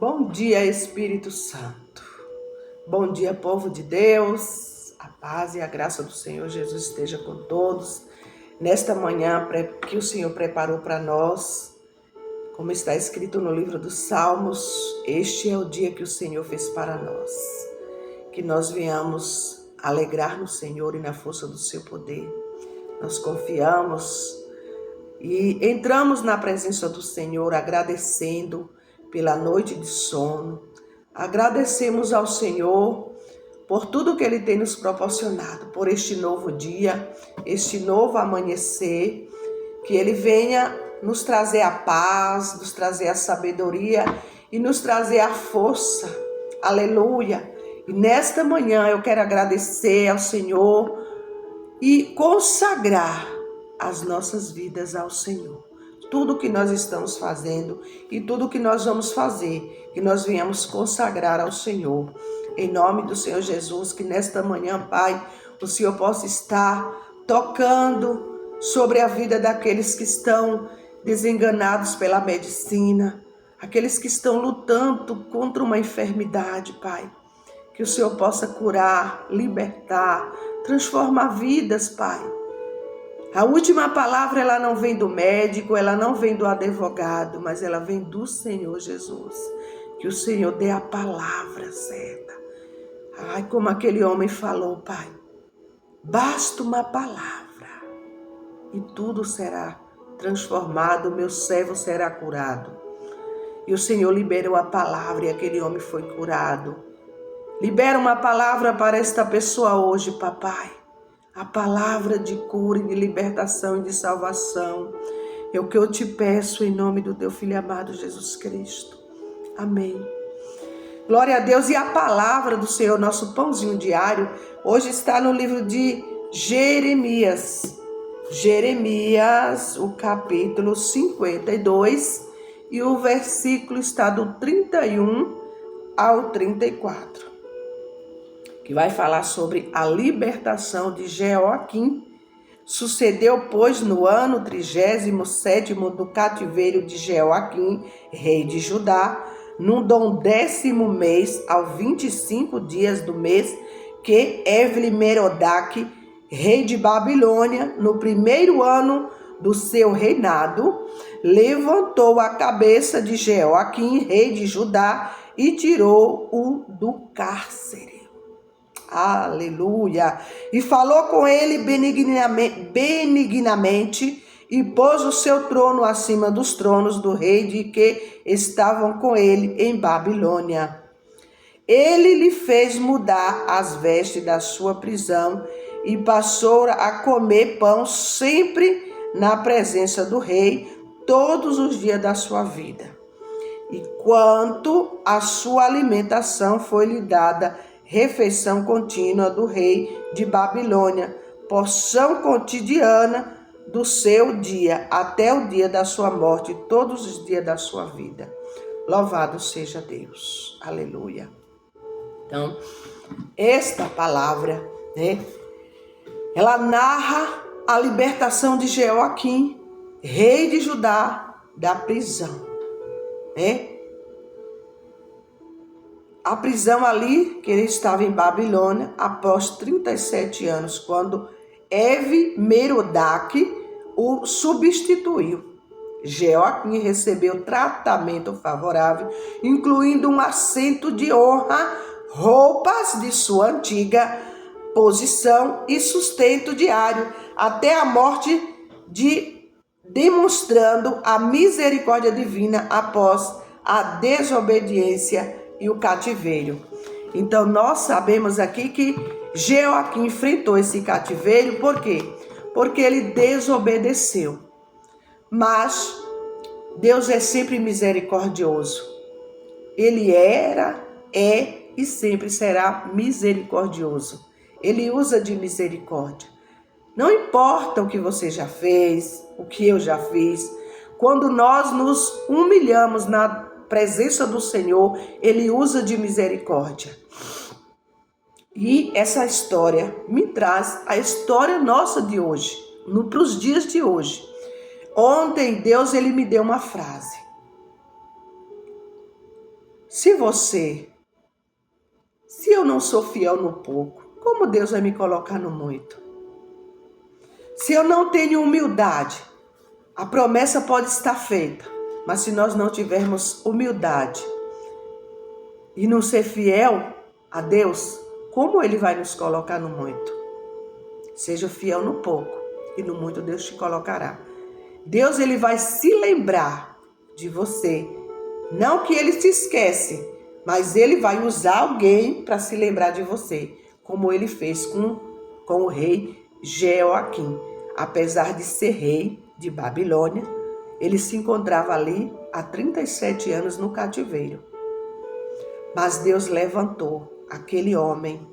Bom dia, Espírito Santo. Bom dia, povo de Deus. A paz e a graça do Senhor Jesus esteja com todos. Nesta manhã que o Senhor preparou para nós, como está escrito no livro dos Salmos, este é o dia que o Senhor fez para nós. Que nós venhamos alegrar no Senhor e na força do seu poder. Nós confiamos e entramos na presença do Senhor agradecendo pela noite de sono. Agradecemos ao Senhor por tudo que Ele tem nos proporcionado, por este novo dia, este novo amanhecer, que Ele venha nos trazer a paz, nos trazer a sabedoria e nos trazer a força. Aleluia! E nesta manhã eu quero agradecer ao Senhor e consagrar as nossas vidas ao Senhor. Tudo que nós estamos fazendo e tudo que nós vamos fazer, que nós venhamos consagrar ao Senhor. Em nome do Senhor Jesus, que nesta manhã, Pai, o Senhor possa estar tocando sobre a vida daqueles que estão desenganados pela medicina, aqueles que estão lutando contra uma enfermidade, Pai. Que o Senhor possa curar, libertar, transformar vidas, Pai. A última palavra, ela não vem do médico, ela não vem do advogado, mas ela vem do Senhor Jesus. Que o Senhor dê a palavra certa. Ai, como aquele homem falou, Pai. Basta uma palavra e tudo será transformado, meu servo será curado. E o Senhor liberou a palavra e aquele homem foi curado. Libera uma palavra para esta pessoa hoje, papai. A palavra de cura e de libertação e de salvação. É o que eu te peço em nome do teu Filho amado Jesus Cristo. Amém. Glória a Deus. E a palavra do Senhor, nosso pãozinho diário, hoje está no livro de Jeremias. Jeremias, o capítulo 52 e o versículo está do 31 ao 34. Que vai falar sobre a libertação de Jeoaquim. Sucedeu, pois, no ano 37º do cativeiro de Jeoaquim, rei de Judá, no 10º mês, aos 25 dias do mês, que Evil-Merodach, rei de Babilônia, no primeiro ano do seu reinado, levantou a cabeça de Jeoaquim, rei de Judá, e tirou-o do cárcere. Aleluia! E falou com ele benignamente e pôs o seu trono acima dos tronos do rei de que estavam com ele em Babilônia. Ele lhe fez mudar as vestes da sua prisão e passou a comer pão sempre na presença do rei todos os dias da sua vida. E quanto à sua alimentação foi-lhe dada refeição contínua do rei de Babilônia, porção cotidiana do seu dia, até o dia da sua morte, todos os dias da sua vida. Louvado seja Deus. Aleluia. Então, esta palavra, ela narra a libertação de Jeoaquim, rei de Judá, da prisão, A prisão ali, que ele estava em Babilônia, após 37 anos, quando Evil-Merodach o substituiu. Jeoaquim recebeu tratamento favorável, incluindo um assento de honra, roupas de sua antiga posição e sustento diário, até a morte, demonstrando a misericórdia divina após a desobediência e o cativeiro. Então nós sabemos aqui que Jeoaquim enfrentou esse cativeiro, por quê? Porque ele desobedeceu. Mas Deus é sempre misericordioso. Ele era, é e sempre será misericordioso. Ele usa de misericórdia. Não importa o que você já fez, o que eu já fiz, quando nós nos humilhamos na presença do Senhor, Ele usa de misericórdia. E essa história me traz a história nossa de hoje, para os dias de hoje. Ontem Deus ele me deu uma frase. se eu não sou fiel no pouco, como Deus vai me colocar no muito? Se eu não tenho humildade, a promessa pode estar feita, mas se nós não tivermos humildade e não ser fiel a Deus, como Ele vai nos colocar no muito? Seja fiel no pouco e no muito Deus te colocará. Deus, Ele vai se lembrar de você. Não que Ele se esquece, mas Ele vai usar alguém para se lembrar de você, como Ele fez com o rei Jeoaquim. Apesar de ser rei de Babilônia, ele se encontrava ali há 37 anos no cativeiro. Mas Deus levantou aquele homem,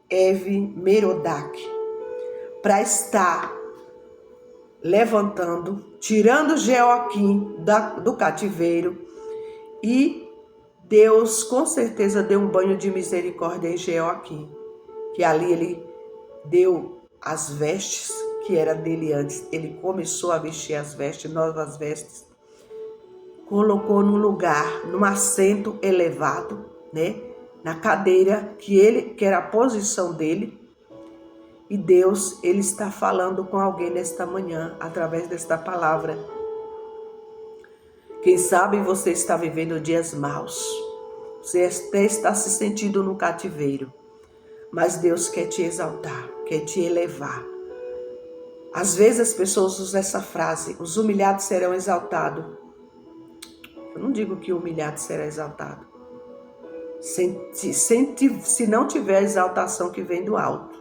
Evil-Merodach, para estar levantando, tirando Jeoaquim do cativeiro, e Deus com certeza deu um banho de misericórdia em Jeoaquim, que ali ele deu as vestes que era dele antes, ele começou a vestir as vestes, novas vestes, colocou num lugar, num assento elevado, né, na cadeira que era a posição dele. E Deus, Ele está falando com alguém nesta manhã, através desta palavra. Quem sabe você está vivendo dias maus. Você até está se sentindo no cativeiro. Mas Deus quer te exaltar, quer te elevar. Às vezes as pessoas usam essa frase, os humilhados serão exaltados. Eu não digo que o humilhado será exaltado. Se não tiver a exaltação que vem do alto.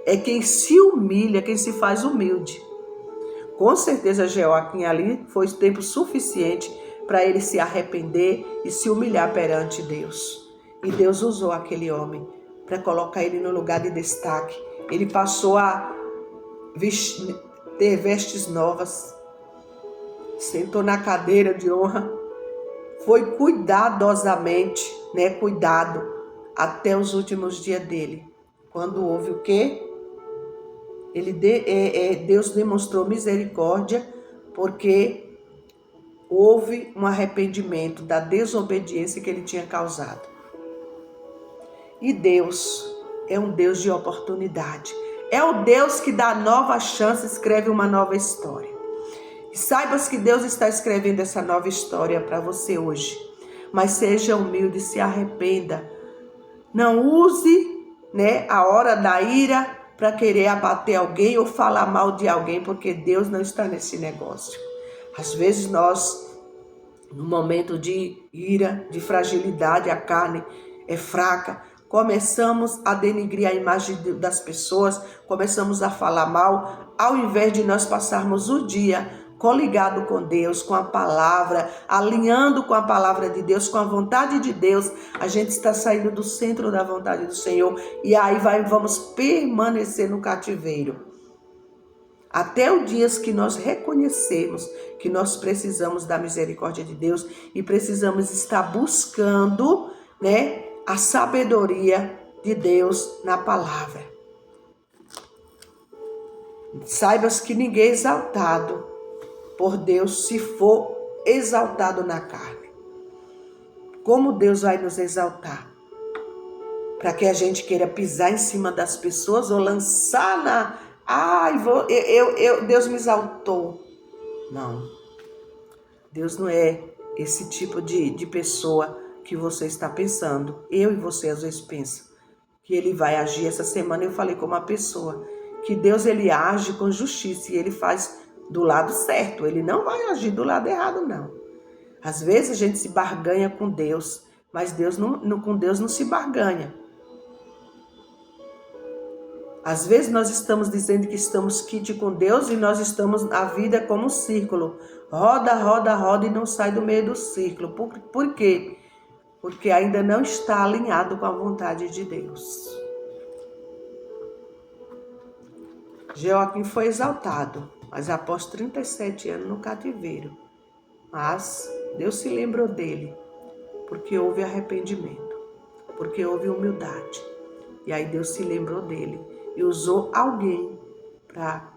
É quem se humilha, quem se faz humilde. Com certeza Jeoaquim ali foi tempo suficiente para ele se arrepender e se humilhar perante Deus. E Deus usou aquele homem para colocar ele no lugar de destaque. Ele passou a ter vestes novas, sentou na cadeira de honra, foi cuidadosamente, cuidado até os últimos dias dele. Quando houve o quê? Deus demonstrou misericórdia porque houve um arrependimento da desobediência que ele tinha causado. E Deus é um Deus de oportunidade. É o Deus que dá nova chance, escreve uma nova história. E saibas que Deus está escrevendo essa nova história para você hoje. Mas seja humilde e se arrependa. Não use, a hora da ira para querer abater alguém ou falar mal de alguém, porque Deus não está nesse negócio. Às vezes nós, no momento de ira, de fragilidade, a carne é fraca, começamos a denigrir a imagem das pessoas, começamos a falar mal, ao invés de nós passarmos o dia coligado com Deus, com a palavra, alinhando com a palavra de Deus, com a vontade de Deus, a gente está saindo do centro da vontade do Senhor e aí vamos permanecer no cativeiro. Até o dia que nós reconhecemos que nós precisamos da misericórdia de Deus e precisamos estar buscando, a sabedoria de Deus na palavra. Saibas que ninguém é exaltado por Deus se for exaltado na carne. Como Deus vai nos exaltar? Para que a gente queira pisar em cima das pessoas ou lançar Deus me exaltou. Não. Deus não é esse tipo de pessoa que você está pensando. Eu e você às vezes pensam que ele vai agir. Essa semana eu falei com uma pessoa que Deus ele age com justiça e ele faz do lado certo. Ele não vai agir do lado errado, não. Às vezes a gente se barganha com Deus, mas com Deus não se barganha. Às vezes nós estamos dizendo que estamos quite com Deus e nós estamos a vida como um círculo. Roda, roda, roda e não sai do meio do círculo. Por quê? Porque ainda não está alinhado com a vontade de Deus. Jeoaquim foi exaltado, mas após 37 anos no cativeiro. Mas Deus se lembrou dele, porque houve arrependimento, porque houve humildade. E aí Deus se lembrou dele e usou alguém para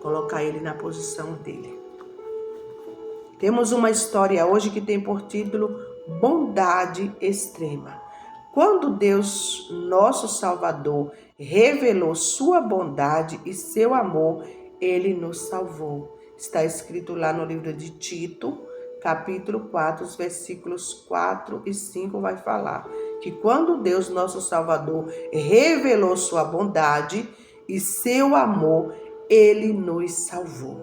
colocar ele na posição dele. Temos uma história hoje que tem por título bondade extrema. Quando Deus, nosso Salvador, revelou sua bondade e seu amor, ele nos salvou. Está escrito lá no livro de Tito, capítulo 4, os versículos 4 e 5 vai falar que quando Deus, nosso Salvador, revelou sua bondade e seu amor, ele nos salvou.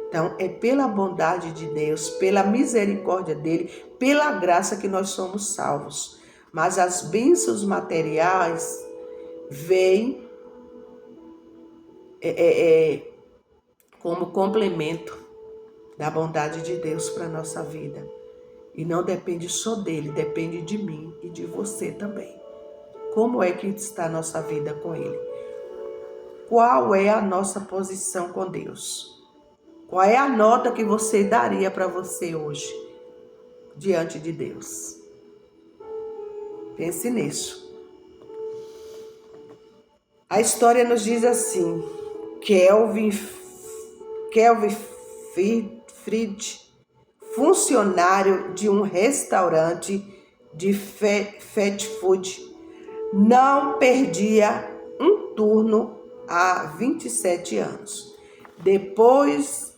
Então, é pela bondade de Deus, pela misericórdia dele, pela graça que nós somos salvos. Mas as bênçãos materiais vêm como complemento da bondade de Deus para a nossa vida. E não depende só dele, depende de mim e de você também. Como é que está a nossa vida com ele? Qual é a nossa posição com Deus? Qual é a nota que você daria para você hoje, diante de Deus? Pense nisso. A história nos diz assim, Kelvin Fried, funcionário de um restaurante de fast food, não perdia um turno há 27 anos. Depois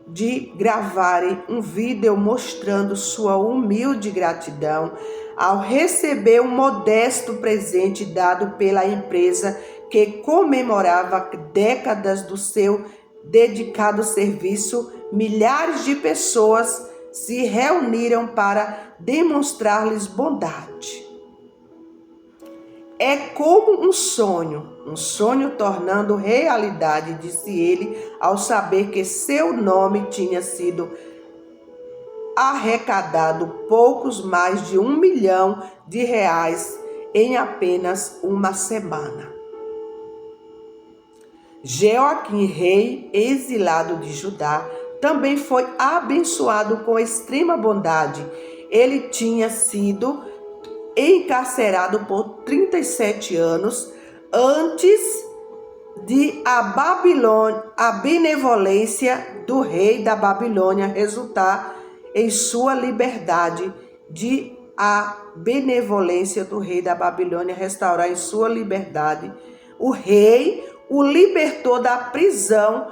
de gravarem um vídeo mostrando sua humilde gratidão ao receber um modesto presente dado pela empresa que comemorava décadas do seu dedicado serviço, milhares de pessoas se reuniram para demonstrar-lhes bondade. É como um sonho tornando realidade, disse ele, ao saber que seu nome tinha sido arrecadado poucos mais de R$1 milhão em apenas uma semana. Joaquim, rei exilado de Judá, também foi abençoado com extrema bondade. Ele tinha sido encarcerado por 37 anos antes de a benevolência do rei da Babilônia resultar em sua liberdade, restaurar em sua liberdade. O rei o libertou da prisão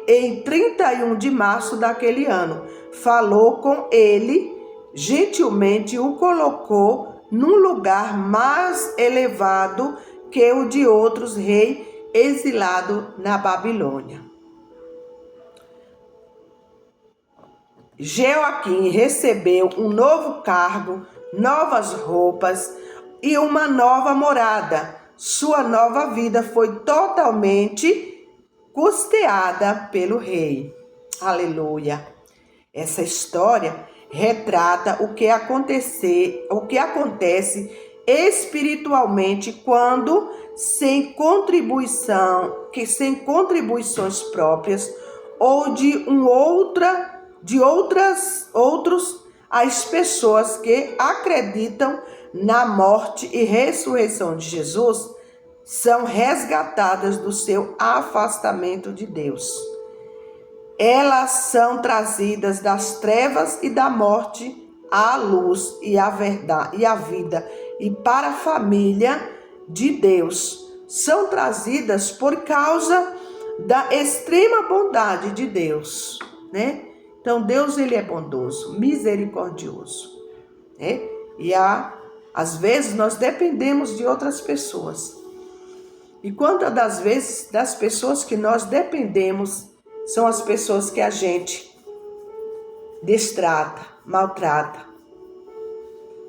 em 31 de março daquele ano. Falou com ele, gentilmente o colocou num lugar mais elevado que o de outros reis exilados na Babilônia. Joaquim recebeu um novo cargo, novas roupas e uma nova morada. Sua nova vida foi totalmente custeada pelo rei. Aleluia! Essa história retrata o que acontece espiritualmente quando sem contribuições próprias ou as pessoas que acreditam na morte e ressurreição de Jesus são resgatadas do seu afastamento de Deus. Elas são trazidas das trevas e da morte à luz e à verdade e à vida e para a família de Deus. São trazidas por causa da extrema bondade de Deus, né? Então Deus, ele é bondoso, misericordioso, né? E às vezes nós dependemos de outras pessoas. E quantas das vezes das pessoas que nós dependemos são as pessoas que a gente destrata, maltrata.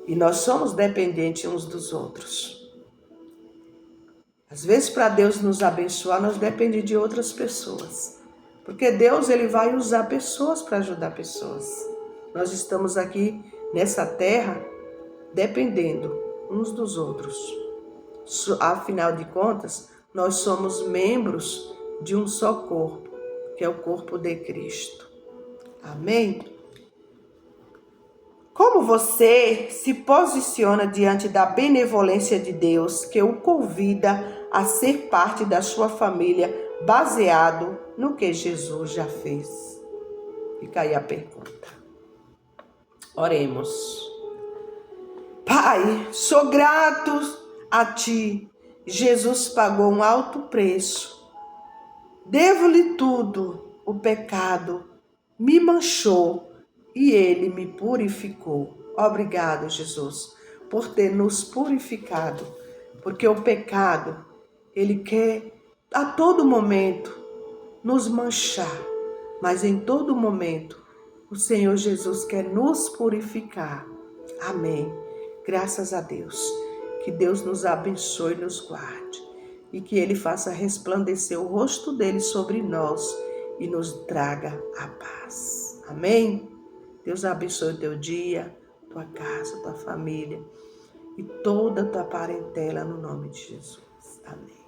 E nós somos dependentes uns dos outros. Às vezes, para Deus nos abençoar, nós dependemos de outras pessoas. Porque Deus, ele vai usar pessoas para ajudar pessoas. Nós estamos aqui nessa terra dependendo uns dos outros. Afinal de contas, nós somos membros de um só corpo, que é o corpo de Cristo. Amém? Como você se posiciona diante da benevolência de Deus, que o convida a ser parte da sua família, baseado no que Jesus já fez? Fica aí a pergunta. Oremos. Pai, sou grato a Ti. Jesus pagou um alto preço. Devo-lhe tudo. O pecado me manchou e Ele me purificou. Obrigado, Jesus, por ter nos purificado, porque o pecado, ele quer a todo momento nos manchar, mas em todo momento o Senhor Jesus quer nos purificar. Amém. Graças a Deus. Que Deus nos abençoe e nos guarde e que Ele faça resplandecer o rosto dele sobre nós e nos traga a paz. Amém? Deus abençoe o teu dia, tua casa, tua família e toda a tua parentela no nome de Jesus. Amém.